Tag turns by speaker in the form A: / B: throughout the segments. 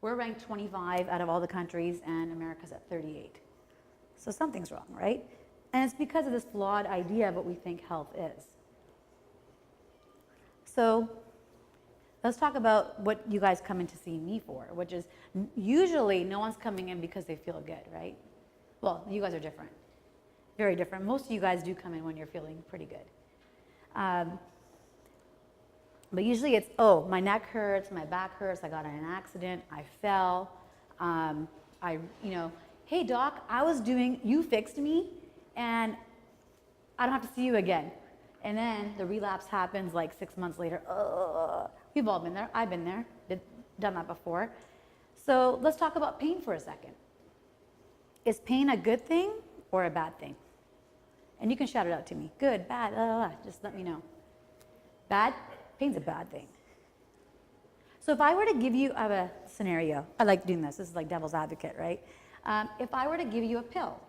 A: We're ranked 25 out of all the countries, and America's at 38. So something's wrong, right? And it's because of this flawed idea of what we think health is. So let's talk about what you guys come in to see me for, which is usually no one's coming in because they feel good, right? Well, you guys are different, very different. Most of you guys do come in when you're feeling pretty good. But usually it's, oh, my neck hurts, my back hurts, I got in an accident, I fell, hey doc, you fixed me, and I don't have to see you again. And then the relapse happens like 6 months later. We've all been there. I've been there, done that before. So let's talk about pain for a second. Is pain a good thing or a bad thing? And you can shout it out to me. Good, bad, just let me know. Bad? Pain's a bad thing. So if I were to give you, I have a scenario. I like doing this. This is like devil's advocate, right? If I were to give you a pill,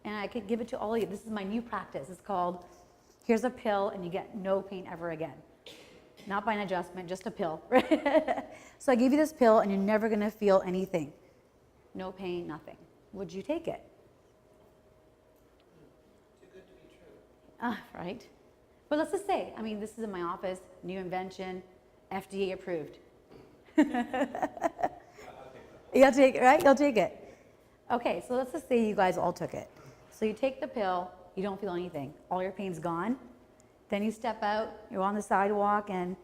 A: and I could give it to all of you, this is my new practice. It's called, here's a pill and you get no pain ever again. Not by an adjustment, just a pill. So I give you this pill and you're never gonna feel anything. No pain, nothing. Would you take it?
B: Too good to be true.
A: Right. But let's just say, I mean, this is in my office, new invention, FDA approved. You'll take it, right? You'll take it. Okay, so let's just say you guys all took it. So you take the pill, you don't feel anything. All your pain's gone. Then you step out, you're on the sidewalk and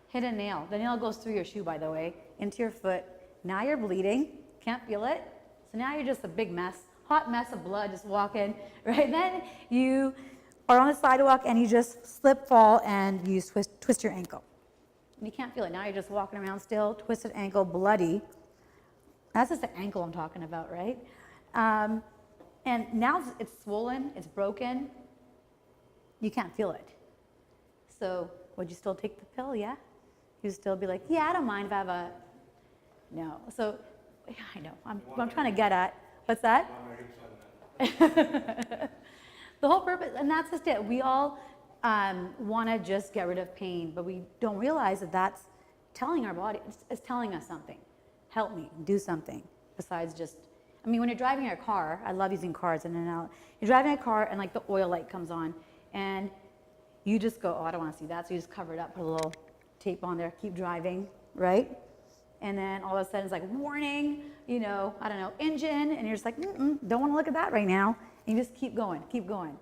A: hit a nail. The nail goes through your shoe, by the way, into your foot. Now you're bleeding, can't feel it. So now you're just a big mess, hot mess of blood just walking, right? Then you are on the sidewalk and you just slip, fall, and you twist your ankle. And you can't feel it. Now you're just walking around still, twisted ankle, bloody. That's just the ankle I'm talking about, right? And now it's swollen, it's broken. You can't feel it. So would you still take the pill? Yeah? You'd still be like, yeah, I don't mind if I have a, no. So, yeah, I know, I'm trying to get at, what's that? The whole purpose, and that's just it. We all want to just get rid of pain, but we don't realize that that's telling our body, it's telling us something. Help me, do something besides just, I mean, when you're driving your car, I love using cars in and out. You're driving a car and like the oil light comes on and you just go, oh, I don't want to see that. So you just cover it up, put a little tape on there, keep driving, right? And then all of a sudden it's like, warning, you know, I don't know, engine, and you're just like, don't want to look at that right now. And you just keep going, keep going.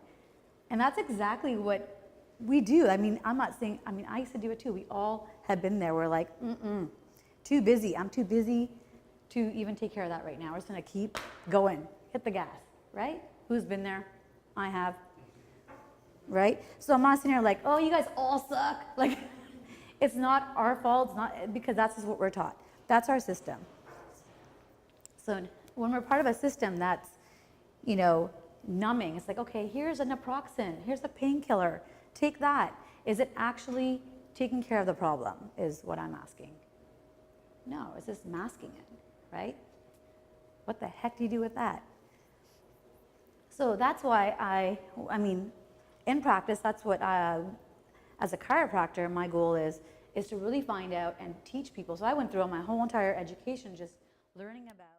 A: And that's exactly what we do. I mean, I'm not saying, I mean, I used to do it too. We all have been there. We're like, too busy. I'm too busy to even take care of that right now. We're just going to keep going. Hit the gas, right? Who's been there? I have. Right? So I'm not sitting here like, oh, you guys all suck. Like, it's not our fault. It's not, because that's just what we're taught. That's our system. So when we're part of a system that's, you know, numbing, it's like, okay, here's a naproxen, here's a painkiller, take that. Is it actually taking care of the problem, is what I'm asking. No, it's just masking it, right? What the heck do you do with that? So that's why I mean, in practice, that's what, as a chiropractor, my goal is to really find out and teach people. So I went through my whole entire education just learning about